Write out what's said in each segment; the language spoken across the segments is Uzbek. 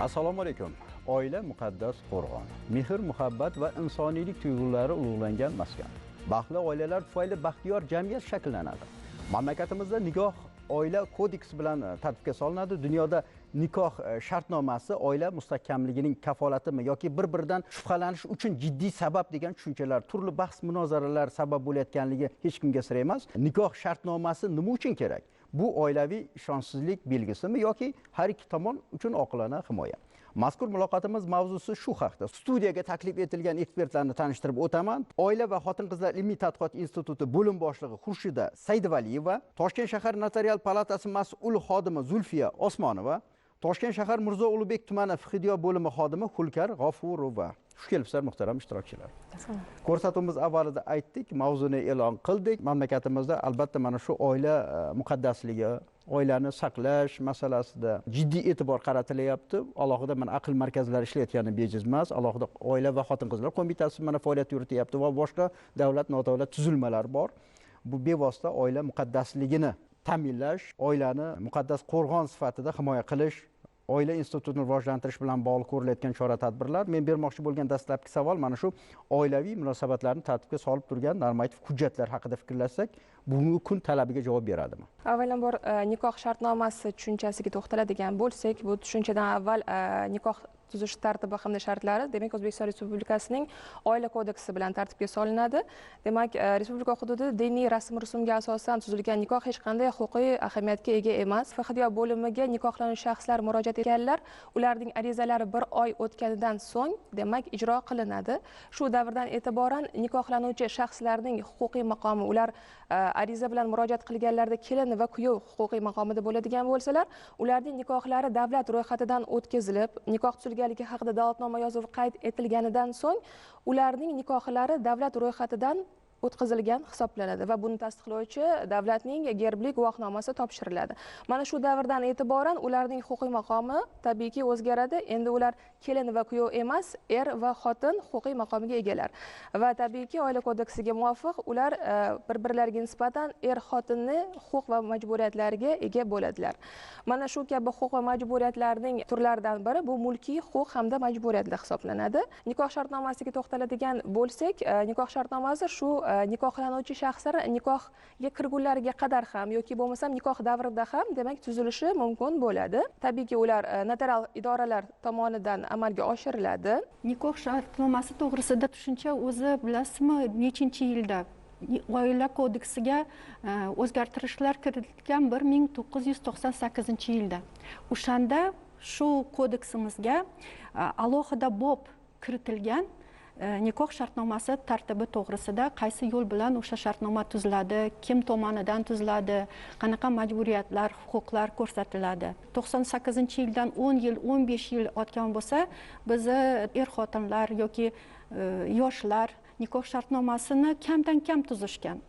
Assalomu alaykum. Oila muqaddas qo'rg'on. Mehr, muhabbat va insoniylik tuyg'ulari ulug'langan maskan. Baxtli oilalar tufayli baxtiyor jamiyat shakllanadi. Mamlakatimizda nikoh oila kodeksi bilan tartibga solinadi. Dunyoda nikoh shartnomasi oila mustahkamligining kafolatimi yoki bir-biridan shubhalanish uchun jiddiy sabab degan tushunchalar, turli bahs munozaralar sabab bo'layotganligi hech kimga sir emas. Nikoh shartnomasi nima uchun kerak? Bu oilaviy ishonchsizlik belgisimi yoki har ikki tomon uchun oqilona himoya? Mazkur muloqotimiz mavzusi shu haqda. Studiyaga taklif etilgan ekspertlarni tanishtirib o'taman. Oila va xotin-qizlar ilmiy tadqiqot instituti bo'lim boshlig'i Xurshida Saydivaliyeva, Toshkent shahar notarial palatasi mas'ul xodimi Zulfiya Osmonova, Toshkent shahar Mirzo Ulug'bek tumani fiqhiyo bo'limi xodimi Xulkar G'ofurova. Xush kelibsizlar muhtaram ishtirokchilar. Ko'rsatuvimiz avvalida aytdik, mavzuni e'lon qildik. Mamlakatimizda albatta mana shu oila muqaddasligi, oilani saqlash masalasida jiddiy e'tibor qaratilyapti. Alohida mana aql markazlari ishlayotgani bejiz emas. Alohida oila va xotin-qizlar qo'mitasi mana faoliyat yurityapti va boshqa davlat nodavlat tuzilmalar bor. Bu bevosita oila muqaddasligini ta'minlash, oilani muqaddas qo'rg'on sifatida himoya qilish, oila institutini rivojlantirish bilan bog'liq ko'rilayotgan chora-tadbirlar. Men bermoqchi bo'lgan dastlabki savol mana shu oilaviy munosabatlarni tartibga solib turgan normativ hujjatlar haqida fikrlasak, bugungi kun talabiga javob beradimi? Avvalambor nikoh shartnomasi tushunchasiga to'xtaladigan bo'lsak, bu tushunchadan avval nikoh tuzish tartibi hamda shartlari demak O'zbekiston Respublikasining oila kodeksi bilan tartibga solinadi. Demak, respublika hududida diniy rasm-rusumga asosan tuzilgan nikoh hech qanday huquqiy ahamiyatga ega emas. Fiqhiyo bo'limiga nikohlanuvchi shaxslar murojaat etganlar, ularning arizalari 1 oy o'tganidan so'ng, demak, ijro qilinadi. Shu davrdan e'tiboran nikohlanuvchi shaxslarning huquqiy maqomi, ular ariza bilan murojaat qilganlarda kelin va kuyov huquqiy maqomida bo'ladigan bo'lsalar, ularning nikohlari davlat ro'yxatidan o'tkazilib, nikoh tuzilganligi haqida da'vatnoma yozuvi qayd etilganidan so'ng ularning nikohlari davlat ro'yxatidan o'tkazilgan hisoblanadi va buni tasdiqlovchi davlatning gerbli guvohnomasi topshiriladi. Mana shu davrdan e'tiboran ularning huquqiy maqomi tabiiyki o'zgaradi. Endi ular kelin va kuyov emas, er va xotin huquqiy maqomiga egalar. Va tabiiyki oila kodeksiga muvofiq ular bir-birlariga nisbatan er-xotinni huquq va majburiyatlariga ega bo'ladilar. Mana shu kabi huquq va majburiyatlarning turlaridan biri bu mulkiy huquq hamda majburiyatlar hisoblanadi. Nikoh shartnomasiga to'xtaladigan bo'lsak, nikoh shartnomasi shu nikohlanuvchi shaxslar nikohga kirgunlariga qadar ham yoki bo'lmasam nikoh davrida ham demak tuzilishi mumkin bo'ladi. Tabiiyki ular notarial idoralar tomonidan amalga oshiriladi. Nikoh shartnomasi to'g'risida tushuncha o'zi bilasizmi, nechinchi yilda oila kodeksiga o'zgartirishlar kiritilgan 1998-yilda. O'shanda shu kodeksimizga alohida bob kiritilgan nikoh shartnomasi tartibi to'g'risida qaysi yo'l bilan o'sha shartnoma tuziladi, kim tomonidan tuziladi, qanaqa majburiyatlar, huquqlar ko'rsatiladi. 98-yildan 10 yil, 15 yil o'tgan bo'lsa, bizni er-xotinlar yoki yoshlar nikoh shartnomasini kamdan kam tuzishgan.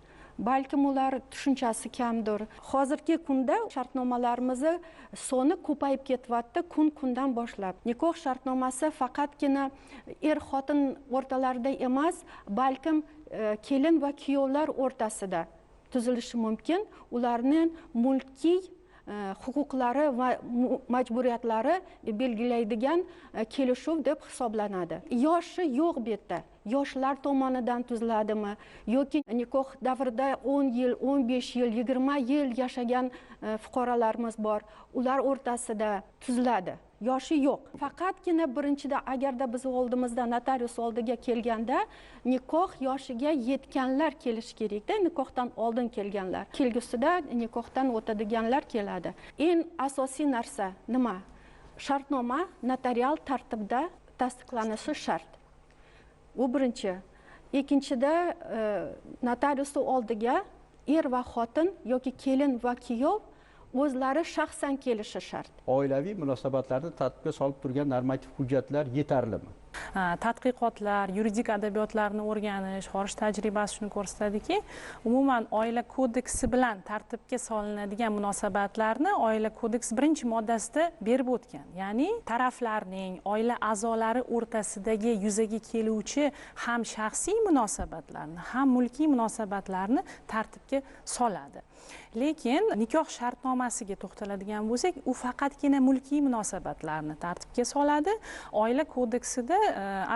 Balkim ular tushunchasi kamdir. Hozirgi kunda shartnomalarimizni soni ko'payib ketyapti kun-kundan boshlab. Nikoh shartnomasi faqatgina er-xotin o'rtalarida emas, balkim kelin va kuyovlar o'rtasida tuzilishi mumkin. Ularning mulkiy huquqlari va majburiyatlari belgilaydigan kelishuv deb hisoblanadi. Yoshi yo'q bu yerda. Yoshlar tomonidan tuziladimi yoki nikoh davrida 10 yil, 15 yil, 20 yil yashagan fuqarolarimiz bor. Ular o'rtasida tuziladi. Yoshi yo'q. Faqatgina birinchida agarda biz oldimizda notarius oldiga kelganda nikoh yoshiga yetganlar kelish kerakda, nikohdan oldin kelganlar. Kelgusida nikohdan o'tadiganlar keladi. Eng asosiy narsa nima? Shartnoma notarial tartibda tasdiqlanishi shart. Bu birinchi. Ikkinchida notarius oldiga er va xotin yoki kelin va kuyov o'zlari shaxsan kelishi shart. Oilaviy munosabatlarni tartibga solib turgan normativ hujjatlar yetarlimi? Tadqiqotlar, yuridik adabiyotlarni o'rganish, xorij tajribasi shuni ko'rsatadiki, umuman oila kodeksi bilan tartibga solinadigan munosabatlarni oila kodeksi 1-moddasida berib o'tgan. Ya'ni taraflarning, oila a'zolari o'rtasidagi yuzaga keluvchi ham shaxsiy munosabatlarni, ham mulkiy munosabatlarni tartibga soladi. Lekin nikoh shartnomasiga to'xtaladigan bo'lsak, u faqatgina mulkiy munosabatlarni tartibga soladi. Oila kodeksida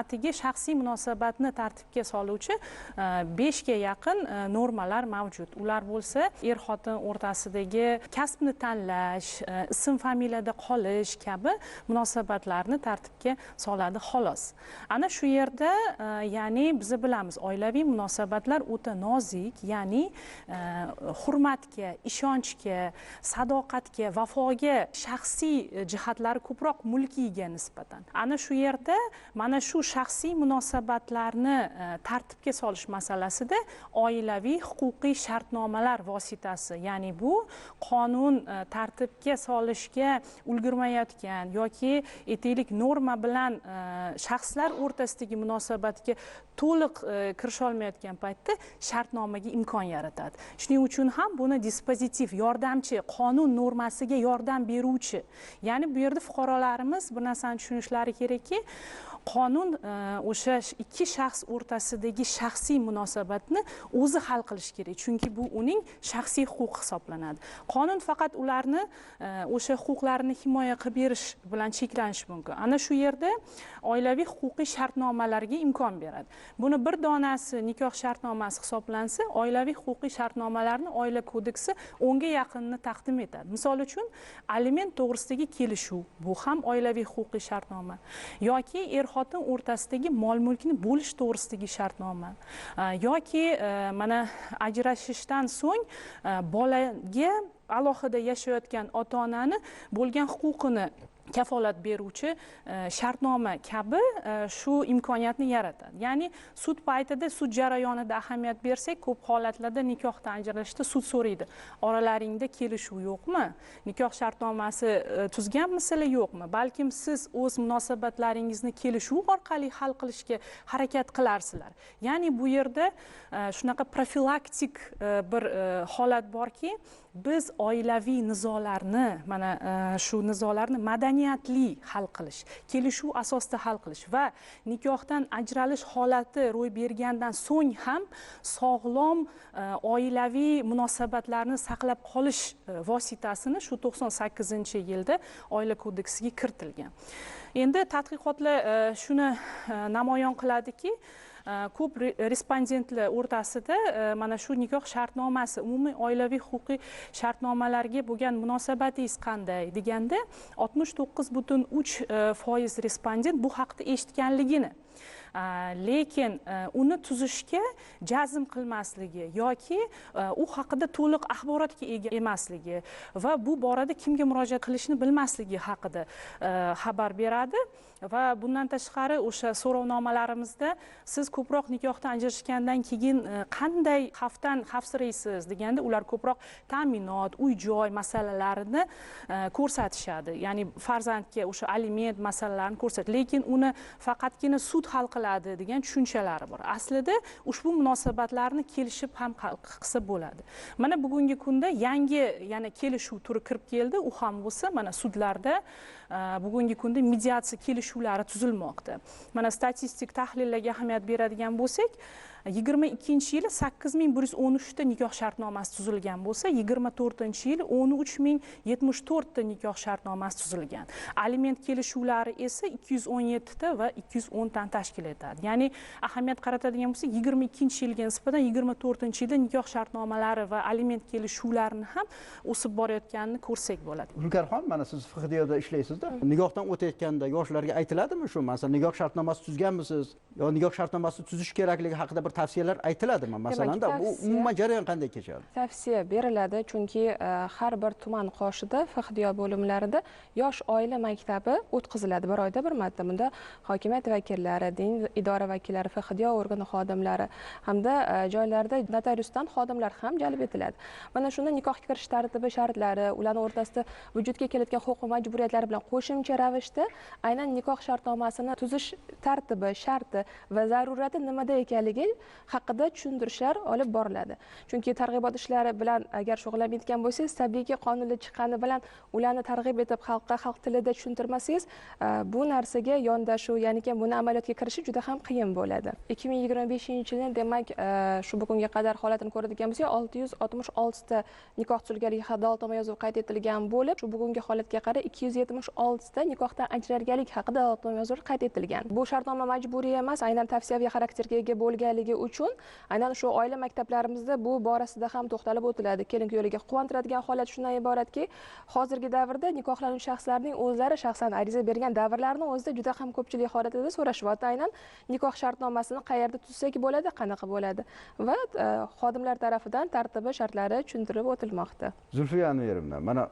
atigi shaxsiy munosabatni tartibga soluvchi 5 ga yaqin normalar mavjud. Ular bo'lsa, er-xotin o'rtasidagi kasbni tanlash, ism familiyada qolish kabi munosabatlarni tartibga soladi xolos. Ana shu yerda, ya'ni biz bilamiz, oilaviy munosabatlar o'ta nozik, ya'ni hurmatga, ishonchga, sadoqatga, vafoga shaxsiy jihatlari ko'proq mulkiyga nisbatan. Ana shu yerda mana shu shaxsiy munosabatlarni tartibga solish masalasida oilaviy huquqiy shartnomalar vositasi, ya'ni bu qonun tartibga solishga ulgurmayotgan yoki etik norma bilan shaxslar o'rtasidagi munosabatga to'liq kirisha olmayotgan paytda shartnomaga imkon yaratadi. Shuning uchun ham buni dispozitiv, yordamchi, qonun normasiga yordam beruvchi. Ya'ni bu yerda fuqarolarimiz bir narsani tushunishlari kerakki, qonun o'sha ikki shaxs o'rtasidagi shaxsiy munosabatni o'zi hal qilish kerak, chunki bu uning shaxsiy huquqi hisoblanadi. Qonun faqat ularni o'sha huquqlarini himoya qilib berish bilan cheklanishi mumkin. Ana shu yerda oilaviy huquqiy shartnomalarga imkon beradi. Buni bir donasi nikoh shartnomasi hisoblansa, oilaviy huquqiy shartnomalarni oila kodeksi 10 ga yaqinini taqdim etadi. Misol uchun, aliment to'g'risidagi kelishuv, bu ham oilaviy huquqiy shartnoma, yoki er-xotin o'rtasidagi mol-mulkni bo'lish to'g'risidagi shartnoma, yoki mana ajrashishdan so'ng bolaga alohida yashayotgan ota-onani bo'lgan huquqini kafolat beruvchi shartnoma kabi shu imkoniyatni yaratadi. Ya'ni sud paytida, sud jarayonida ahamiyat bersak, ko'p holatlarda nikohdan ajralishda sud so'raydi, oralaringda kelishuv yo'qmi? Nikoh shartnomasi tuzganmisizlar, yo'qmi? Balkim siz o'z munosabatlaringizni kelishuv orqali hal qilishga harakat qilarsizlar. Ya'ni bu yerda shunaqa profilaktik bir holat borki, biz oilaviy nizolarni, mana shu nizolarni madaniyatli hal qilish, kelishuv asosida hal qilish va nikohdan ajralish holati ro'y bergandan so'ng ham sog'lom oilaviy munosabatlarni saqlab qolish vositasini shu 98-yilda oila kodeksiga kiritilgan. Endi tadqiqotlar shuni namoyon qiladiki, ko'p respondentlar o'rtasida mana shu nikoh shartnomasi, umumiy oilaviy huquqiy shartnomalarga bo'lgan munosabatingiz qanday deganda 69,3% respondent bu haqda eshitganligini, lekin uni tuzishga jazm qilmasligi yoki u haqida to'liq axborotga ega emasligi va bu borada kimga murojaat qilishni bilmasligi haqida xabar beradi. Va bundan tashqari o'sha so'rovnomalarimizda siz ko'proq nikohdan ajrashgandan keyin qanday xavfdan xavfsiraysiz deganda, ular ko'proq ta'minot, uy-joy masalalarini ko'rsatishadi. Ya'ni farzandga o'sha aliment masalalarini ko'rsatadi, lekin uni faqatgina sud hal qiladi degan tushunchalari bor. Aslida ushbu munosabatlarni kelishib ham qilsa bo'ladi. Mana bugungi kunda yangi yana kelishuv turi kirib keldi. U ham bo'lsa mana sudlarda bugungi kunda mediatsiya kelishuvlari tuzilmoqda. Mana statistik tahlillarga ahamiyat beradigan bo'lsak, 22-yili 8113 ta nikoh shartnomasi tuzilgan bo'lsa, 24-yili 13074 ta nikoh shartnomasi tuzilgan. Aliment kelishuvlari esa 217 ta va 210 tani tashkil etadi. Ya'ni ahamiyat qaratadigan bo'lsak, 22-yilga nisbatan 24-yilda nikoh shartnomalari va aliment kelishuvlarini ham o'sib borayotganini ko'rsak bo'ladi. Zulkarxon, mana siz FHDda ishlaysizda. Nikohdan o'tayotganda yoshlarga aytiladimi shu? Masalan, nikoh shartnomasi tuzganmisiz yo nikoh shartnomasi tuzish kerakligi haqida bir bir tavsiyalar aytiladimi masalanda bu umuman jarayon qanday kechadi? Tavsiya beriladi, chunki har bir tuman qoshida FHDYO bo'limlarida yosh oila maktabi o'tkaziladi bir oyda bir marta. Bunda hokimiyat vakillari, din idora vakillari, FHDYO organi xodimlari hamda joylarda notariusdan xodimlar ham jalb etiladi. Mana shunda nikohga kirish tartibi, shartlari, ularning o'rtasida vujudga kelayotgan huquq va majburiyatlar bilan qo'shimcha ravishda aynan nikoh shartnomasini tuzish tartibi, sharti va zarurati nimada ekanligi haqida tushuntirishlar olib boriladi. Chunki targ'ibot ishlari bilan agar shug'ullanayotgan bo'lsangiz, tabiiyki qonunda chiqqani bilan ularni targ'ib etib xalqqa xalq tilida tushuntirmasangiz, bu narsaga yondashuv, ya'ni buni amaliyotga kirishi juda ham qiyin bo'ladi. 2025-yilni demak, shu bugunga qadar holatini ko'radigan bo'lsak, 666 ta nikoh tuzilganligi haqida adolatnoma yozuvi qayd etilgan bo'lib, shu bugungi holatga qarab 276 ta nikohdan ajralganlik haqida adolatnoma yozuvi qayd etilgan. Bu shartnoma majburiy emas, aynan tavsiyaviy xarakterga ega bo'lganligi uchun aynan shu oila maktablarimizda bu borasida ham to'xtalib o'tiladi. Kelin-kuyovlarga quvontiradigan holat shundan iboratki, hozirgi davrda nikohlanuvchi shaxslarning o'zlari shaxsan ariza bergan davrlarning o'zida juda ham ko'pchilik holatida so'rashyapti. Aynan nikoh shartnomasini qayerda tuzsak bo'ladi, qanaqa bo'ladi va xodimlar tarafidan tartibi, shartlari tushuntirib o'tilmoqda. Zulfiya Amirovna, mana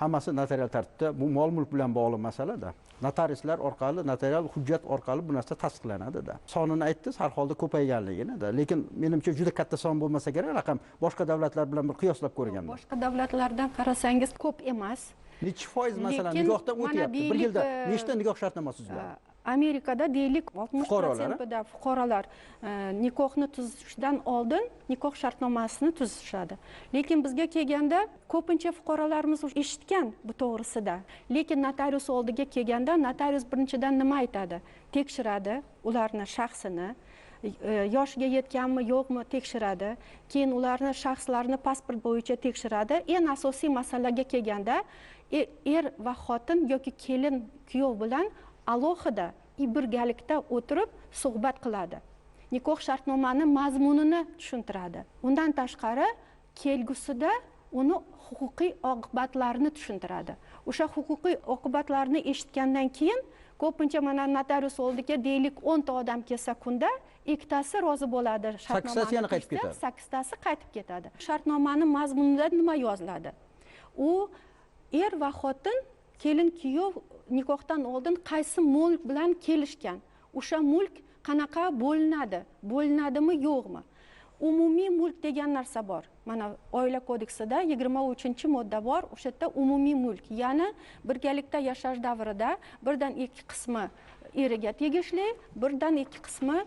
hammasi notarial tartibda, bu mol-mulk bilan bog'liq masala-da. Notariuslar orqali, notarial hujjat orqali bu narsa tasdiqlanadi-da. Sonini aytdingiz, har holda ko'payganligini-da. Lekin menimcha juda katta son bo'lmasa kerak, raqam boshqa davlatlar bilan bir qiyoslab ko'rganman. Boshqa davlatlardan qarasangiz ko'p emas. Necha foiz masalan nikohdan o'tyapti? Bir yilda nechta nikoh shartnomasi tuziladi? Amerikada deylik 60%da fuqarolar nikohni tuzishdan oldin nikoh shartnomasini tuzishadi. Lekin bizga kelganda ko'pincha fuqarolarimiz eshitgan bu to'g'risida. Lekin notarius oldiga kelganda notarius birinchidan nima aytadi? Tekshiradi ularni shaxsini, yoshiga yetganmi yo'qmi tekshiradi. Keyin ularni shaxslarini pasport bo'yicha tekshiradi. Eng asosiy masalaga kelganda er va xotin yoki kelin kuyov bilan alohida birgalikda o'tirib suhbat qiladi. Nikoh shartnomani mazmunini tushuntiradi. Undan tashqari kelgusida uni huquqiy oqibatlarini tushuntiradi. O'sha huquqiy oqibatlarni eshitgandan keyin ko'pincha mana notarius oldiga deylik 10 ta odam kelsa kunda, ikkitasi rozi bo'ladi shartnomani. 8tasi yana qaytib ketadi. 8tasi qaytib ketadi. Shartnomani mazmunida nima yoziladi? U er va xotin kelin kuyov nikohdan oldin qaysi mulk bilan kelishgan, o'sha mulk qanaqa bo'linadi, bo'linadimi yo'qmi? Umumiy mulk degan narsa bor. Mana oila kodeksida 23-modda bor. O'sha yerda umumiy mulk, ya'ni birgalikda yashash davrida birdan 2 qismi eriga tegishli, birdan 2 qismi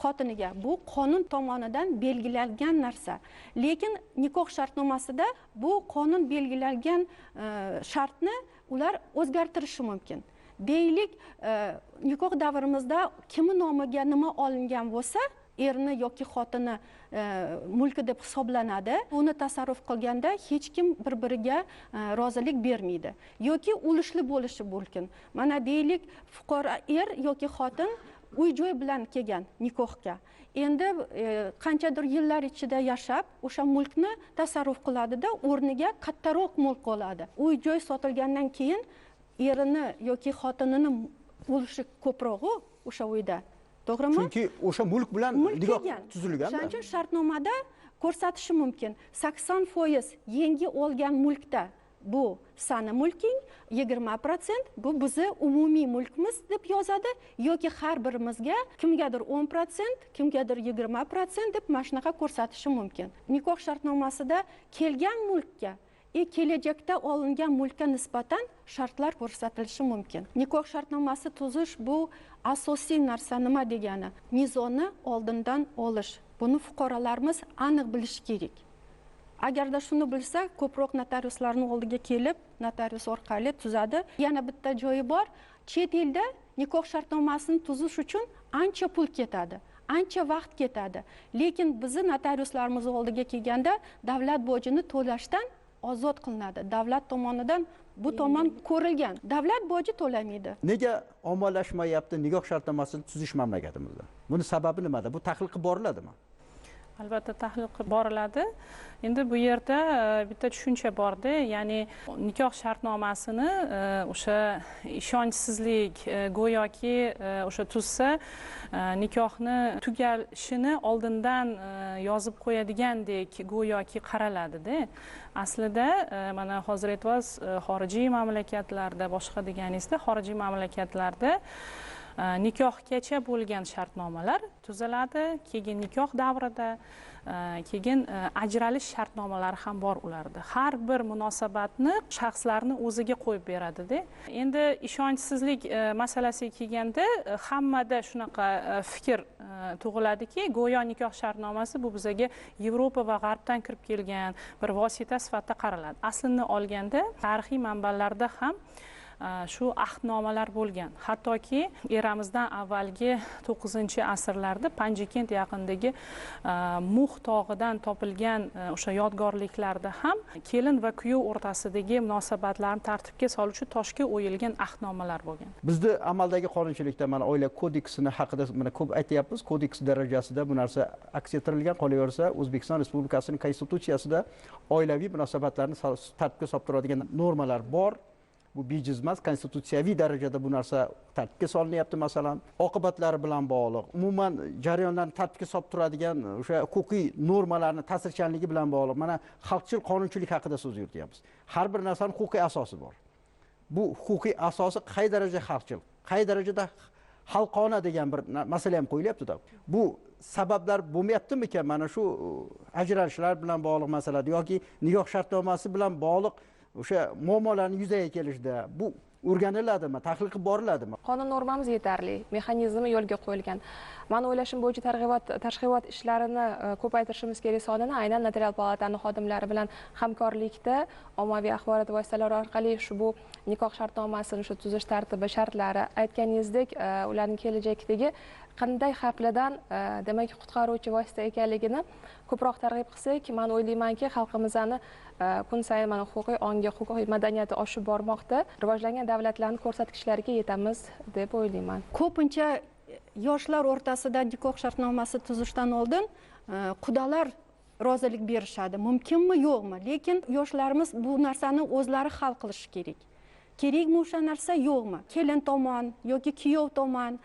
xotiniga. Bu qonun tomonidan belgilangan narsa. Lekin nikoh shartnomasida bu qonun belgilangan shartni ular o'zgartirishi mumkin. Deylik, nikoh davrimizda kimi nomiga nima olingan bo'lsa, erni yoki xotini mulki deb hisoblanadi. Uni tasarruf qilganda hech kim bir-biriga rozilik bermaydi yoki ulushli bo'lishi mumkin. Mana deylik, fuqaro er yoki xotin uy-joy bilan kelgan nikohga. Endi qanchadir yillar ichida yashab, o'sha mulkni tasarruf qiladi-da, o'rniga kattaroq mulk oladi. Uy-joy sotilgandan keyin erini yoki xotinini ulushi ko'prog'i o'sha uyda. To'g'rimi? Chunki o'sha mulk bilan nikoh tuzilgan. Shuning uchun shartnomada ko'rsatishi mumkin. 80% yangi olgan mulkda bu sani mulking, 20% bu bizni umumiy mulkimiz deb yozadi yoki har birimizga kimgadir 10%, kimgadir 20% deb mana shunaqa ko'rsatishi mumkin. Nikoh shartnomasida kelgan mulkka kelajakda olingan mulkka nisbatan shartlar ko'rsatilishi mumkin. Nikoh shartnomasi tuzish bu asosiy narsa nima degani? Mezonni oldindan olish. Buni fuqarolarimiz aniq bilishi kerak. Agarda shuni bilsa, ko'proq notariuslarning oldiga kelib, notarius orqali tuzadi. Yana bitta joyi bor. Chet elda nikoh shartnomasini tuzish uchun ancha pul ketadi, ancha vaqt ketadi. Lekin bizni notariuslarimiz oldiga kelganda davlat bojini to'lashdan ozod qilinadi. Davlat tomonidan bu tomon ko'rilgan. Davlat boji to'lamaydi. Nega ommalashmayapti nikoh shartnomasini tuzish mamlakatimizda? Buni sababi nimada? Bu tahlil qilib boriladimi? albatta tahlil qilib boriladi. Endi bu yerda bitta tushuncha borda, ya'ni nikoh shartnomasini o'sha ishonchsizlik go'yoki o'sha tuzsa nikohni tugashini oldindan yozib qo'yadigandek go'yoki qaraladi-da. Aslida mana hozir aytibsiz, xorijiy mamlakatlarda, boshqa deganingizda xorijiy mamlakatlarda nikohgacha bo'lgan shartnomalar tuziladi, keyin nikoh davrida keyin ajralish shartnomalari ham bor ularda. Har bir munosabatni shaxslarni o'ziga qo'yib beradi-da. Endi ishonchsizlik masalasiga kelganda hammada shunaqa fikr tug'iladiki, go'yo nikoh shartnomasi bu bizga Yevropa va G'arbdan kirib kelgan bir vosita sifatida qaraladi. Aslini olganda tarixiy manbalarda ham shu ahdnomalar bo'lgan. Hattoki eramizdan avvalgi 9-asrlarda Panjikent yaqinidagi Mux tog'idan topilgan o'sha yodgorliklarda ham kelin va kuyov o'rtasidagi munosabatlarni tartibga soluvchi toshga o'yilgan ahdnomalar bo'lgan. Bizda amaldagi qonunchilikda mana oila kodeksini haqida mana ko'p aytyapmiz. Kodeks darajasida bu narsa aks ettirilgan, qolaversa O'zbekiston Respublikasining konstitutsiyasida oilaviy munosabatlarni tartibga solib turadigan normalar bor. Bu bejizmas, konstitutsiyaviy darajada bu narsa tartibga solinyapti. Masalan, oqibatlari bilan bog'liq, umuman jarayonlarni tartibga solib turadigan o'sha huquqiy normalarning ta'sirchanligi bilan bog'liq. Mana xalqchil qonunchilik haqida so'z yurityapmiz. Har bir narsaning huquqiy asosi bor. Bu huquqiy asosi qay darajada xalqchil, qay darajada xalqona degan bir masala ham qo'yilyapti-da. Bu sabablar bo'lmayaptimi-ki mana shu ajralishlar bilan bog'liq masalada yoki nikoh shartnomasi bilan bog'liq o'sha muammolarning yuzaga kelishida bu o'rganiladimi, tahlil qilib boriladimi? Qonun normamiz yetarli, mexanizmi yo'lga qo'yilgan. Men o'ylashim bo'yicha targ'ibot ishlarini ko'paytirishimiz kerak sonini aynan notarial palataning xodimlari bilan hamkorlikda ommaviy axborot vositalari orqali bu nikoh shartnomasini shu tuzish tartibi, shartlari aytganingizdek ularning kelajakdagi qanday xavflidan demak qutqaruvchi vosita ekanligini ko'proq targ'ib qilsak, men o'ylaymanki xalqimizni kun sayin mana huquqiy ongi, huquqiy madaniyati oshib bormoqda. Rivojlangan davlatlarning ko'rsatkichlariga yetamiz deb o'ylayman. Ko'pincha yoshlar o'rtasida nikoh shartnomasi tuzishdan oldin qudalar rozilik berishadi. Mumkinmi, yo'qmi? Lekin yoshlarimiz bu narsani o'zlari hal qilishi kerak. Kerakmi o'sha narsa, yo'qmi? Kelin tomon yoki kuyov tomon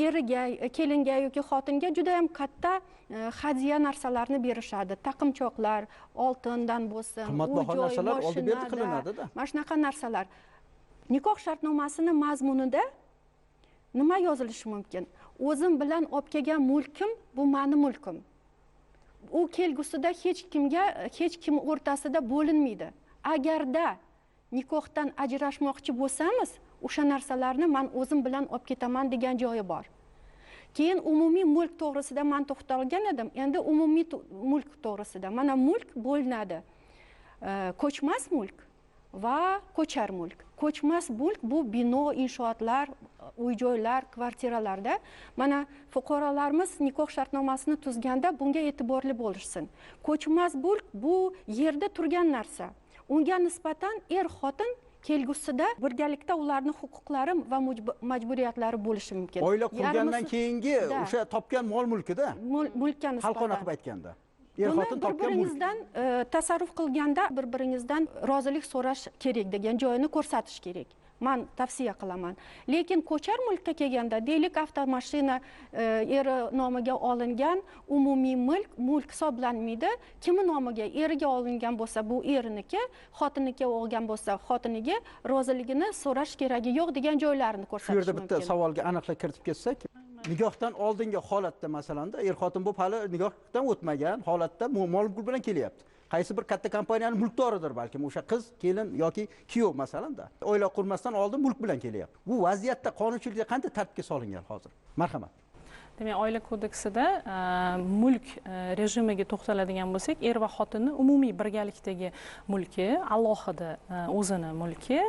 eriga, kelinga yoki xotinga juda ham katta hadya narsalarni berishadi. Taqimchoqlar, oltindan bo'lsin, qimmatbaho narsalar oldi berdi qilinadi-da. Mana shunaqa narsalar. Nikoh shartnomasining mazmunida nima yozilishi mumkin? O'zim bilan olib kelgan mulkim bu meni mulkim. U kelgusida hech kim o'rtasida bo'linmaydi. Agarda nikohdan ajrashmoqchi bo'lsamiz, o'sha narsalarni men o'zim bilan olib ketaman degan joyi bor. Keyin umumiy mulk to'g'risida men to'xtalgan edim. Endi umumiy mulk to'g'risida. Mana mulk bo'linadi. Ko'chmas mulk va ko'char mulk. Ko'chmas mulk bu bino, inshootlar, uy-joylar, kvartiralarda. Mana fuqarolarimiz nikoh shartnomasini tuzganda bunga e'tiborli bo'lishsin. Ko'chmas mulk bu yerda turgan narsa. Unga nisbatan xotin kelgusida birgalikda ularning huquqlari va majburiyatlari bo'lishi mumkin. Oila qurgandan keyingi o'sha topgan mol-mulkida, mulkka nisbatan. Xalqona qilib aytganda. Xotin topgan bir-biringizdan tasarruf qilganda bir-biringizdan rozilik so'rash kerak degan joyini ko'rsatish kerak. Men tavsiya qilaman. Lekin ko'char mulkka kelganda, deylik avtomashina eri nomiga olingan umumiy mulk hisoblanmaydi. Kimi nomiga eriga olingan bo'lsa, bu eriniki, xotiniga olgan bo'lsa, xotiniga roziligini so'rash keragi yo'q degan joylarini ko'rsatish mumkin. Shu yerda bitta savolga aniqlik kiritib ketsak, nikohdan oldingi holatda masalanda xotin bo'lib hali nikohdan o'tmagan holatda mol-mulk bilan kelyapti. Qaysi bir katta kompaniyaning mulkdoridir balkim o'sha qiz, kelin yoki kuyov masalanda. Oila qurmasdan oldin mulk bilan kelyapti. Bu vaziyatda qonunchilikda qanday tartibga solingan hozir? Marhamat. Demak, oila kodeksida mulk rejimiga to'xtaladigan bo'lsak, er va xotinning umumiy birgalikdagi mulki, alohida o'zini mulki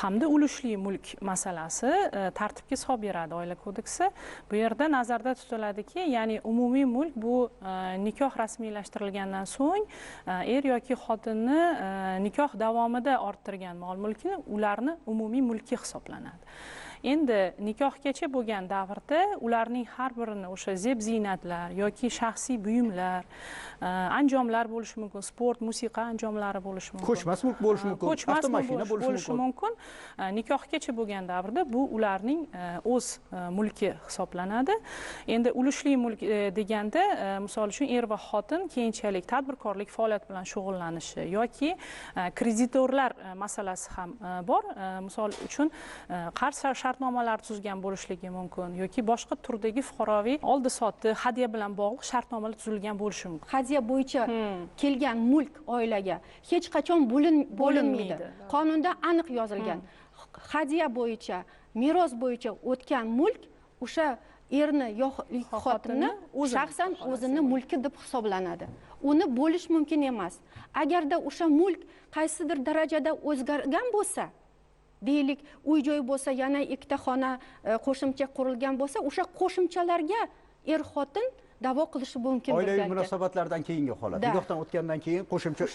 hamda ulushli mulk masalasi tartibga solib beradi oila kodeksi. Bu yerda nazarda tutiladiki, ya'ni umumiy mulk bu nikoh rasmiylashtirilgandan so'ng er yoki xotinni nikoh davomida orttirgan mol-mulkni ularni umumiy mulki hisoblanadi. endi nikohgacha bo'lgan davrda ularning har birini o'sha zeb ziynatlar yoki shaxsiy buyumlar, anjomlar bo'lishi mumkin, sport, musiqa anjomlari bo'lishi mumkin, ko'chmas mulk bo'lishi mumkin, ko'chmas avtomashina bo'lishi mumkin. Nikohgacha bo'lgan davrda bu ularning o'z mulki hisoblanadi. Endi ulushli mulk deganda misol uchun er va xotin keyinchalik tadbirkorlik faoliyati bilan shug'ullanishi yoki kreditorlar masalasi ham bor. Misol uchun qarz shartnomalar tuzgan bo'lishligi mumkin yoki boshqa turdagi fuqaroviy oldi-sotdi, hadya bilan bog'liq shartnomalar tuzilgan bo'lishi mumkin. Hadya bo'yicha kelgan mulk oilaga hech qachon bo'linmaydi. Qonunda aniq yozilgan. Hadya bo'yicha, meros bo'yicha o'tgan mulk o'sha erni yoki xotinni shaxsan o'zini mulki deb hisoblanadi. Uni bo'lish mumkin emas. Agarda o'sha mulk qaysidir darajada o'zgargan bo'lsa, deylik, uy-joy bo'lsa, yana ikkita xona qo'shimcha qurilgan bo'lsa, o'sha qo'shimchalarga er-xotin da'vo qilishi mumkin. Oilaviy munosabatlardan keyingi holat. Nikohdan o'tgandan keyin qo'shimcha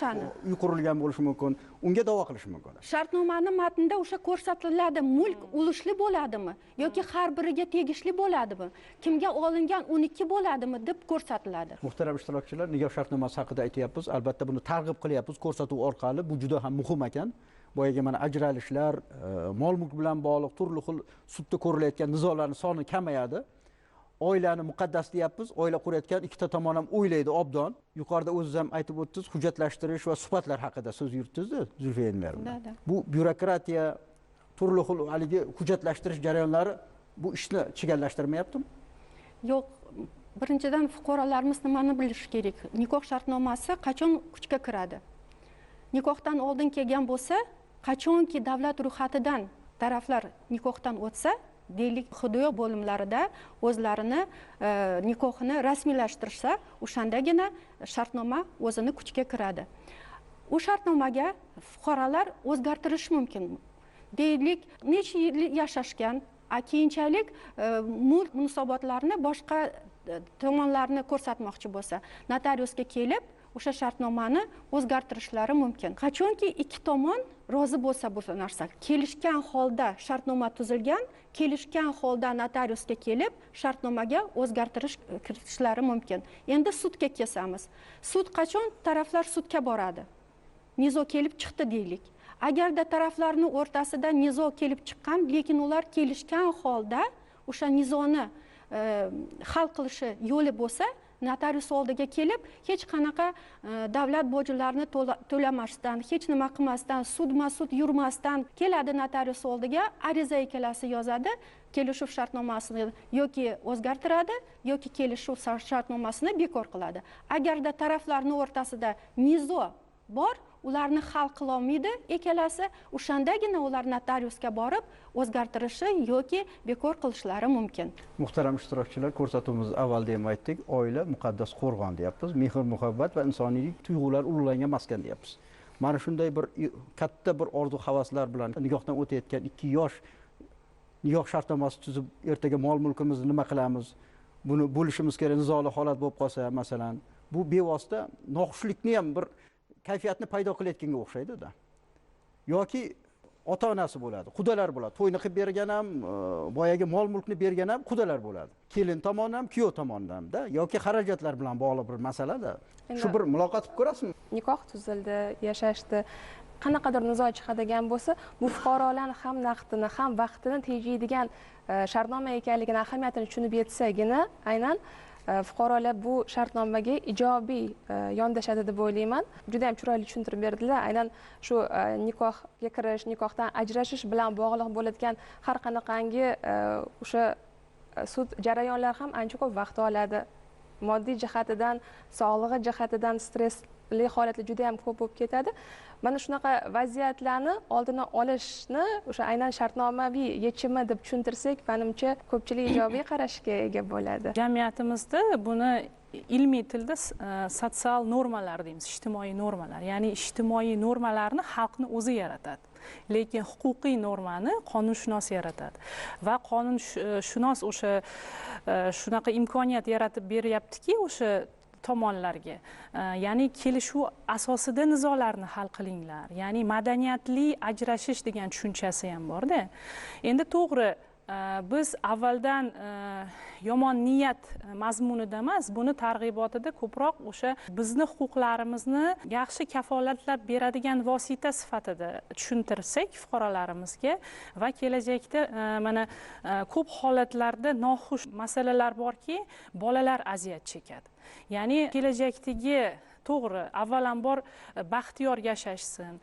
uy qurilgan bo'lishi mumkin. Unga da'vo qilish mumkin. Shartnomani matnida o'sha ko'rsatiladi, mulk ulushli bo'ladimi yoki har biriga tegishli bo'ladimi, kimga olingan 12 bo'ladimi deb ko'rsatiladi. Muhtaram ishtirokchilar, nikoh shartnomasi haqida aytyapmiz. Albatta buni targ'ib qilyapmiz ko'rsatuv orqali. Bu juda ham muhim ekan. Boyaga mana ajralishlar, mol mulk bilan bog'liq turli xil sudda ko'rilayotgan nizolarning soni kamayadi. Oilani muqaddas deyapmiz. Oila qurayotgan ikkita tomon ham o'ylaydi obdon. Yuqorida o'zingiz ham aytib o'tdingiz, hujjatlashtirish va suhbatlar haqida so'z yuritdingiz-da, Zulfiya Enverova. Bu byurokratiya, turli xil haligi hujjatlashtirish jarayonlari bu ishni chigallashtirmayaptimi? Yo'q, birinchidan fuqarolarimiz nimani bilishi kerak? Nikoh shartnomasi qachon kuchga kiradi? Nikohdan oldin kelgan bo'lsa, qachonki davlat ro'yxatidan taraflar nikohdan o'tsa, deylik, hududiy bo'limlarida o'zlarini nikohini rasmiylashtirsa, o'shandagina shartnoma o'zini kuchga kiradi. U shartnomaga fuqarolar o'zgartirish mumkin. Deylik, necha yil yashashgan, keyinchalik mulk munosabatlarini boshqa tomonlarni ko'rsatmoqchi bo'lsa, notariusga kelib o'sha shartnomani o'zgartirishlari mumkin. Qachonki ikki tomon rozi bo'lsa bu narsa, kelishgan holda shartnoma tuzilgan, kelishgan holda notariusga kelib shartnomaga o'zgartirish kiritishlari mumkin. Endi sudga kelsamiz. Sud qachon taraflar sudga boradi? Nizo kelib chiqdi deylik. Agarda taraflarning o'rtasida nizo kelib chiqqan, lekin ular kelishgan holda o'sha nizoni hal qilishi yo'li bo'lsa, notarius oldiga kelib, hech qanaqa davlat bojlarini to'lamasdan, hech nima qilmasdan, sudma-sud yurmasdan keladi notarius oldiga, ariza ikkalasi yozadi, kelishuv shartnomasini yoki o'zgartiradi yoki kelishuv shartnomasini bekor qiladi. Agarda taraflarning o'rtasida nizo bor, ularni hal qila olmaydi ikkalasi, o'shandagina ular notariusga borib o'zgartirishi yoki bekor qilishlari mumkin. Muhtaram ishtirokchilar, ko'rsatuvimiz avvalda ham aytdik, oila muqaddas qo'rg'on deyapmiz. Mehr, muhabbat va insoniylik tuyg'ular ulug'langan maskan deyapmiz. Mana shunday bir katta bir orzu havaslar bilan nikohdan o'tayotgan 2 yosh nikoh shartnomasi tuzib, ertaga mol mulkimizni nima qilamiz? Buni bo'lishimiz kerak, nizoli holat bo'lib qolsa, masalan, bu bevosita noxushlikni ham bir kayfiyatni paydo qilayotganga o'xshaydi-da. Yoki ota-onasi bo'ladi, qudalar bo'ladi. To'yni qilib bergan ham, boyaga mol mulkni bergan ham qudalar bo'ladi. Kelin tomonidan ham, kuyov tomonidan ham-da, yoki xarajatlar bilan bog'liq bir masala-da. Shu bir muloqot qilib ko'rasizmi? Nikoh tuzildi, yashashdi. Qanaqadir nizo chiqadigan bo'lsa, bu fuqarolarning ham naqdini, ham vaqtini tejaydigan shartnoma ekanligini, ahamiyatini tushunib yetsagina, aynan fuqarolar bu shartnomaga ijobiy yondashadi deb o'ylayman. Juda ham chiroyli tushuntirib berdilar. Aynan shu nikohga kirish, nikohdan ajrashish bilan bog'liq bo'ladigan har qanaqangi o'sha sud jarayonlari ham ancha ko'p vaqt oladi. Moddiy jihatidan, sog'lig'i jihatidan stressli holatlar juda ham ko'p bo'lib ketadi. Mana shunaqa vaziyatlarni oldini olishni o'sha aynan shartnomaviy yechimi deb tushuntirsak, menimcha ko'pchilik ijobiy qarashga ega bo'ladi. Jamiyatimizda buni ilmiy tilda sotsial normalar deymiz, ijtimoiy normalar. Ya'ni ijtimoiy normalarni xalqni o'zi yaratadi. Lekin huquqiy normani qonunshunos yaratadi. Va qonunshunos o'sha shunaqa imkoniyat yaratib beryaptiki, o'sha tomonlarga, ya'ni kelishuv asosida nizolarni hal qilinglar. Ya'ni madaniyatli ajrashish degan tushunchasi ham bor-da. Endi to'g'ri, biz avvaldan yomon niyat mazmunida emas, buni targ'ibotida ko'proq o'sha bizni huquqlarimizni yaxshi kafolatlab beradigan vosita sifatida tushuntirsak fuqarolarimizga va kelajakda mana ko'p holatlarda noxush masalalar borki, bolalar aziyat chekadi. Ya'ni kelajakdagi to'g'ri, avvalambor baxtiyor yashashsin.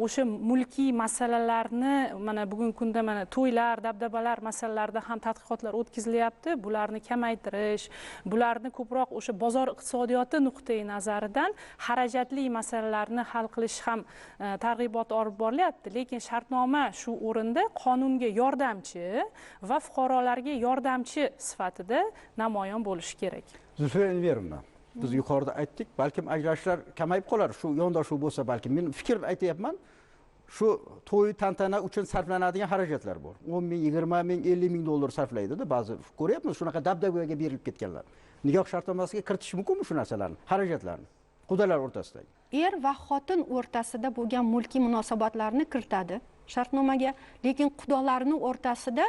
O'sha mulkiy masalalarni mana bugungi kunda mana to'ylar, dabdabalar masalalarida ham tadqiqotlar o'tkazilyapti. Bularni kamaytirish, bularni ko'proq o'sha bozor iqtisodiyoti nuqtai nazaridan xarajatli masalalarni hal qilish ham targ'ibot olib borilyapti. Lekin shartnoma shu o'rinda qonunga yordamchi va fuqarolarga yordamchi sifatida namoyon bo'lishi kerak. Zulfiya Enverovna, biz yuqorida aytdik, balkim ajrashishlar kamayib qolar, shu yondashuv bo'lsa balkim. Men fikr aytayapman, shu to'y tantana uchun sarflanadigan xarajatlar bor. 10 ming, 20 ming, 50 ming dollar sarflaydi-da, ba'zi ko'ryapmiz, shunaqa dabdabaga berilib ketganlar. Nikoh shartnomasiga kiritish mumkinmi shu narsalarni, xarajatlarni? Qudalar o'rtasidagi. Er va xotin o'rtasida bo'lgan mulkiy munosabatlarni kiritadi shartnomaga, lekin qudolarning o'rtasida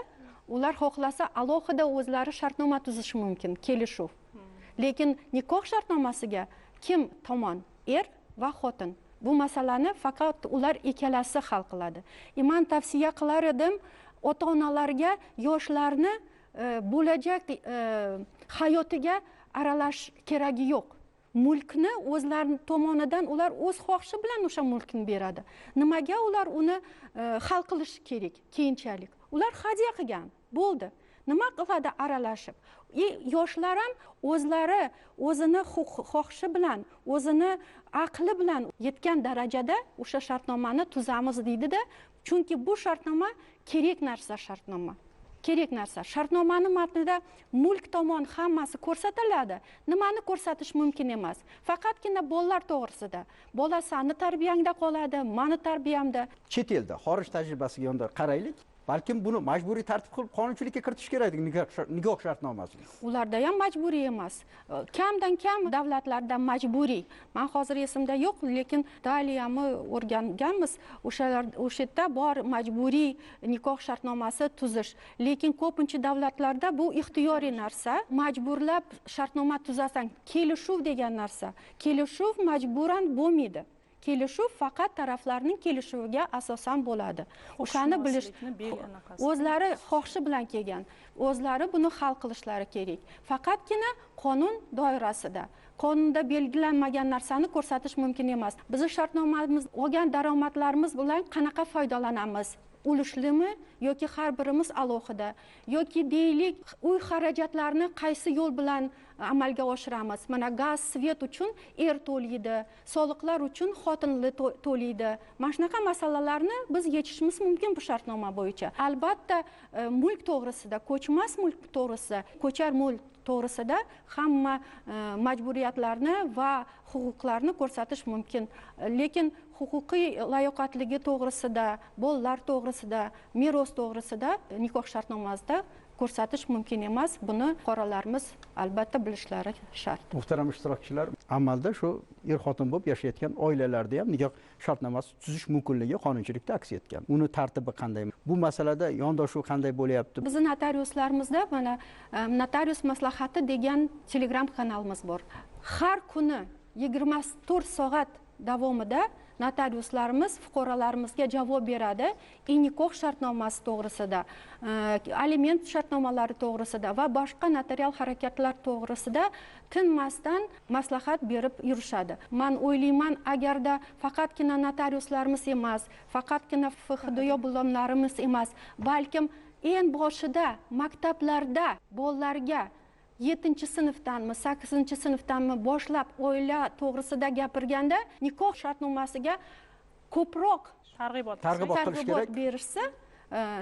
ular xohlasa alohida o'zlari shartnoma tuzishi mumkin, kelishuv. Lekin nikoh shartnomasiga kim tomon? Er va xotin. Bu masalani faqat ular ikkalasi hal qiladi. Men tavsiya qilar edim ota-onalarga yoshlarni bo'lajak hayotiga aralash keragi yo'q. Mulkni o'zlari tomonidan ular o'z xohishi bilan o'sha mulkni beradi. Nimaga ular uni hal qilish kerak keyinchalik? Ular hadya qilgan, bo'ldi. Nima qiladi aralashib? Yoshlar ham o'zlari o'zini xohishi bilan, o'zini aqli bilan yetgan darajada o'sha shartnomani tuzamiz deydi-da, chunki bu shartnoma kerak narsa shartnoma. Kerak narsa. Shartnomani matnida mulk tomon hammasi ko'rsatiladi. Nimani ko'rsatish mumkin emas. Faqatgina bolalar to'g'risida. Bola sani tarbiyangda qoladi, meni tarbiyamda. Chet elda xorij tajribasiga yonda qaraylik. Balkim buni majburiy tartib qilib qonunchilikka kiritish kerak nikoh shartnomasini. Ularda ham majburiy emas. Kamdan kam davlatlarda majburiy. Men hozir esimda yo'q, lekin Italiyani o'rganganmiz. O'sha yerda bor majburiy nikoh shartnomasi tuzish. Lekin ko'pincha davlatlarda bu ixtiyoriy narsa. Majburlab shartnoma tuzasan, kelishuv degan narsa. Kelishuv majburan bo'lmaydi. Kelishuv faqat taraflarning kelishuviga asosan bo'ladi. O'shani bilish, o'zlari xohishi bilan kelgan, o'zlari buni hal qilishlari kerak. Faqatgina qonun doirasida. Qonunda belgilanmagan narsani ko'rsatish mumkin emas. Bizning shartnomamiz olgan daromadlarimiz bilan qanaqa foydalanamiz? Ulushlimi yoki har birimiz alohida yoki deylik uy xarajatlarini qaysi yo'l bilan amalga oshiramiz? Mana gaz, svet uchun er to'laydi, soliqlar uchun xotinlar to'laydi. Mana shunaqa masalalarni biz yechishimiz mumkin bu shartnoma bo'yicha. Albatta, mulk to'g'risida, ko'chmas mulk to'g'risida, ko'char mulk to'g'risida hamma majburiyatlarni va huquqlarni ko'rsatish mumkin. Lekin huquqiy layoqatligi to'g'risida, bolalar to'g'risida, meros to'g'risida nikoh shartnomasida ko'rsatish mumkin emas. Buni fuqarolarimiz albatta bilishlari shart. Muhtaram ishtirokchilar, amalda shu er-xotin bo'lib yashayotgan oilalarda ham nikoh shartnomasi tuzish mumkinligi qonunchilikda aks etgan. Uni tartibi qanday? Bu masalada yondashuv qanday bo'lyapti? Bizning notariuslarimizda mana notarius maslahati degan Telegram kanalimiz bor. Har kuni 24 soat davomida notariuslarimiz fuqarolarimizga javob beradi. Nikoh shartnomasi to'g'risida, aliment shartnomalari to'g'risida va boshqa notarial harakatlar to'g'risida tinmasdan maslahat berib yurishadi. Men o'ylayman, agarda faqatgina notariuslarimiz emas, faqatgina FXDYO bo'limlarimiz emas, balkim eng boshida maktablarda bolalarga 7-sinfdanmi, 8-sinfdanmi boshlab oila to'g'risida gapirganda nikoh shartnomasiga ko'proq targ'ibot qilish kerak. Berishsa,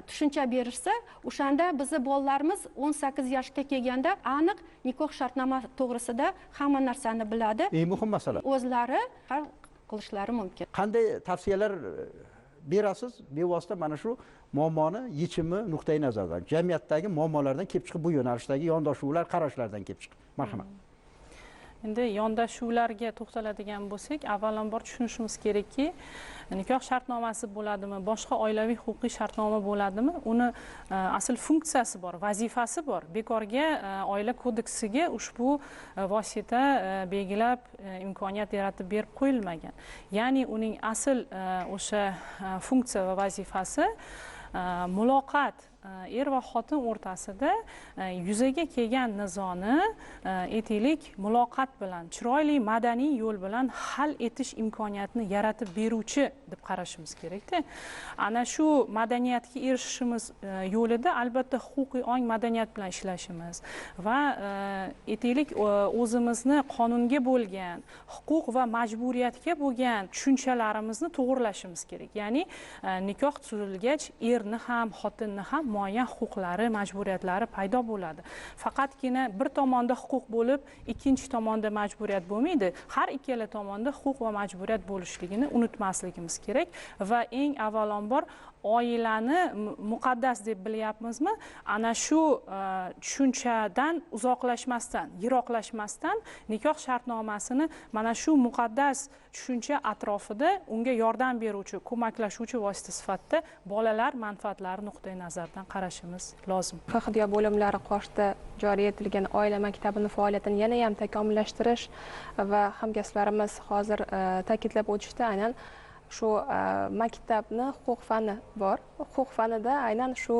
tushuncha berishsa, o'shanda bizni bolalarimiz 18 yoshga kelganda aniq nikoh shartnoma to'g'risida hamma narsani biladi. Eng muhim masala. O'zlari hal qilishlari mumkin. Qanday tavsiyalar berasiz bevosita mana shu muammoni yechimi nuqtai nazaridan, jamiyatdagi muammolardan kelib chiqib bu yo'nalishdagi yondashuvlar, qarashlardan kelib chiqib. Marhamat. Endi yondashuvlarga to'xtaladigan bo'lsak, avvalambor tushunishimiz kerakki, nikoh shartnomasi bo'ladimi, boshqa oilaviy huquqiy shartnoma bo'ladimi, uni asl funksiyasi bor, vazifasi bor. Bekorga oila kodeksiga ushbu vosita belgilab imkoniyat yaratib berib qo'yilmagan. Ya'ni uning asl o'sha funksiya va vazifasi muloqot er va xotin o'rtasida yuzaga kelgan nizoni aytaylik muloqot bilan, chiroyli madaniy yo'l bilan hal etish imkoniyatini yaratib beruvchi deb qarashimiz kerakda. Ana shu madaniyatga erishishimiz yo'lida albatta huquqiy ong madaniyat bilan ishlashimiz va aytaylik o'zimizni qonunga bo'lgan, huquq va majburiyatga bo'lgan tushunchalarimizni to'g'rilashimiz kerak. Ya'ni nikoh tuzilgach erni ham, xotinni ham muayyan huquqlari, majburiyatlari paydo bo'ladi. Faqatgina bir tomonda huquq bo'lib, ikkinchi tomonda majburiyat bo'lmaydi. Har ikkala tomonda huquq va majburiyat bo'lishligini unutmasligimiz kerak va eng avvalambor oilani muqaddas deb bilyapmizmi? Ana shu tushunchadan uzoqlashmasdan, yiroqlashmasdan nikoh shartnomasini mana shu muqaddas tushuncha atrofida unga yordam beruvchi, ko'maklashuvchi vosita sifatida bolalar manfaatlari nuqtai nazaridan qarashimiz lozim. FHDYO bo'limlari qoshida joriy etilgan oila maktabini faoliyatini yana ham takomillashtirish va hamkasblarimiz hozir ta'kidlab o'tishdi, aynan shu maktabni huquq fani bor. Huquq fanida aynan shu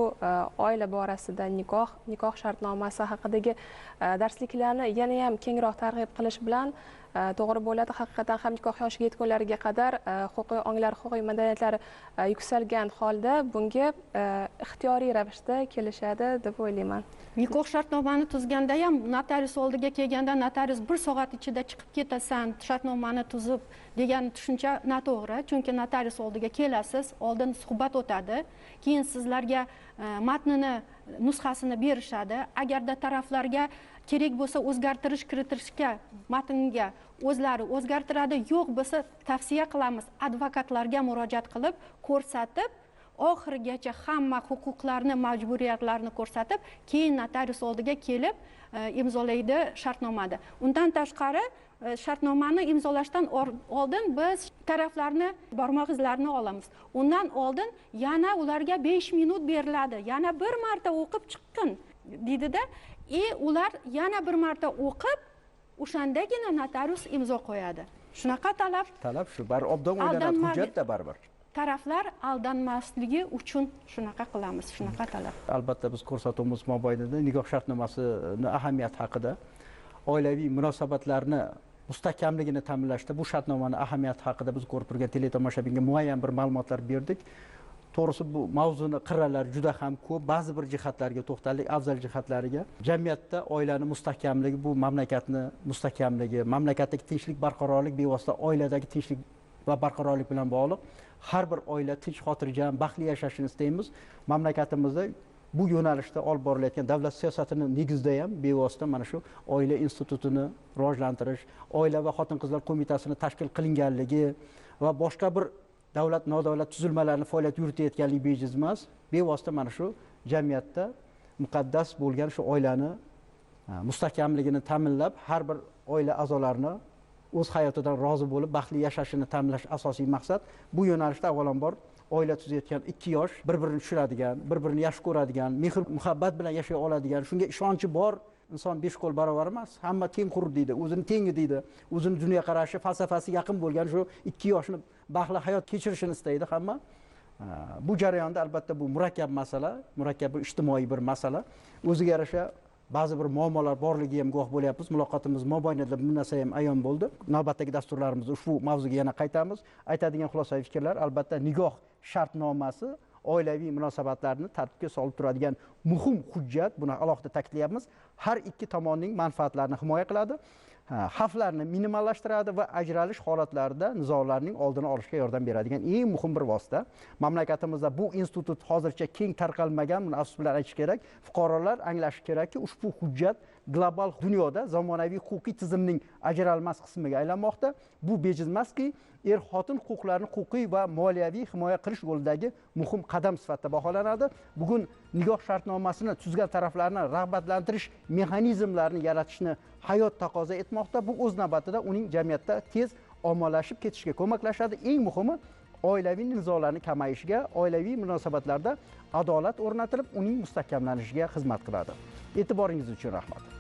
oila borasida nikoh shartnomasi haqidagi darsliklarni yana ham kengroq targ'ib qilish bilan to'g'ri bo'ladi. Haqiqatan ham nikoh yoshiga yetgunlariga qadar huquqiy onglar, huquqiy madaniyatlari yuksalgan holda bunga ixtiyoriy ravishda kelishadi deb o'ylayman. Nikoh shartnomani tuzganda ham notarius oldiga kelganda notarius 1 soat ichida chiqib ketasan, shartnomani tuzib degan tushuncha noto'g'ri. Chunki notarius oldiga kelasiz, oldin suhbat o'tadi, keyin sizlarga matnini nusxasini berishadi. Agarda taraflarga kerak bo'lsa o'zgartirish kiritirishga matnga o'zlari o'zgartiradi, yo'q bo'lsa tavsiya qilamiz advokatlarga murojaat qilib ko'rsatib, oxirigacha hamma huquqlarni, majburiyatlarni ko'rsatib, keyin notarius oldiga kelib imzolaydi shartnomada. Undan tashqari shartnomani imzolashdan oldin biz taraflarni barmoq izlarini olamiz. Undan oldin yana ularga 5 minut beriladi. Yana bir marta o'qib chiqqin deydida, ular yana bir marta o'qib, o'shandagina notarius imzo qo'yadi. Shunaqa talab shu bar obdan o'ylanadi, hujjatda baribir. Taraflar aldanmasligi uchun shunaqa qilamiz, shunaqa talab. Albatta biz ko'rsatuvimiz mobaynida nikoh shartnomasini ahamiyati haqida, oilaviy munosabatlarni mustahkamligini ta'minlashda bu shartnomaning ahamiyati haqida biz ko'rib turgan teletomoshabinga muayyan bir ma'lumotlar berdik. To'g'risi bu mavzuni qirralari juda ham ko'p, ba'zi bir jihatlarga to'xtaldik, afzal jihatlariga. Jamiyatda oilani mustahkamligi bu mamlakatni mustahkamligi, mamlakatdagi tinchlik, barqarorlik bevosita oiladagi tinchlik va barqarorlik bilan bog'liq. Har bir oila tinch, xotirjam, baxtli yashashini istaymiz. Mamlakatimizda bu yo'nalishda olib borilayotgan davlat siyosatining negizida ham bevosita mana shu oila institutini rivojlantirish, oila va xotin-qizlar qo'mitasini tashkil qilinganligi va boshqa bir davlat nodavlat tuzilmalarni faoliyat yuritayotganligi bejiz emas. Bevosita mana shu jamiyatda muqaddas bo'lgan shu oilani mustahkamligini ta'minlab, har bir oila a'zolarini o'z hayotidan rozi bo'lib baxtli yashashini ta'minlash asosiy maqsad. Bu yo'nalishda avvalambor oila tuzayotgan 2 yosh bir-birini tushunadigan, bir-birini yaxshi ko'radigan, mehr muhabbat bilan yashay oladigan, shunga ishonchi bor inson 5 qo'l barobar emas, hamma teng qurur deydi, o'zini tengi deydi, o'zini dunyo qarashi, falsafasi yaqin bo'lgan shu 2 yoshni baxtli hayot kechirishini istaydi hamma. Bu jarayonda albatta bu murakkab masala, murakkab bir ijtimoiy bir masala. O'ziga yarasha ba'zi bir muammolar borligiga ham guvoh bo'lyapmiz. Muloqotimiz mobaynida bu narsa ham ayon bo'ldi. Navbatdagi dasturlarimizda ushbu mavzuga yana qaytamiz. Aytadigan xulosaviy fikrlar albatta nikoh shartnomasi oilaviy munosabatlarni tartibga solib turadigan muhim hujjat. Buni alohida ta'kidlayapmiz. Har ikki tomonning manfaatlarini himoya qiladi, xavflarni minimallashtiradi va ajralish holatlarida nizolarning oldini olishga yordam beradigan eng muhim bir vosita. Mamlakatimizda bu institut hozircha keng tarqalmagan, buni afsus bilan aytish kerak. Fuqarolar anglashi kerakki, ushbu hujjat global dunyoda zamonaviy huquqiy tizimning ajralmas qismiga aylanmoqda. Bu bejizmaski er-xotin huquqlarini huquqiy va moliyaviy himoya qilish yo'lidagi muhim qadam sifatida baholanadi. Bugun nikoh shartnomasini tuzgan taraflarni rag'batlantirish mexanizmlarini yaratishni hayot taqozo etmoqda. Bu o'z navbatida uning jamiyatda tez ommalashib ketishiga ko'maklashadi. Eng muhimi oilaviy nizolarning kamayishiga, oilaviy munosabatlarda adolat o'rnatilib, uning mustahkamlanishiga xizmat qiladi. E'tiboringiz uchun rahmat.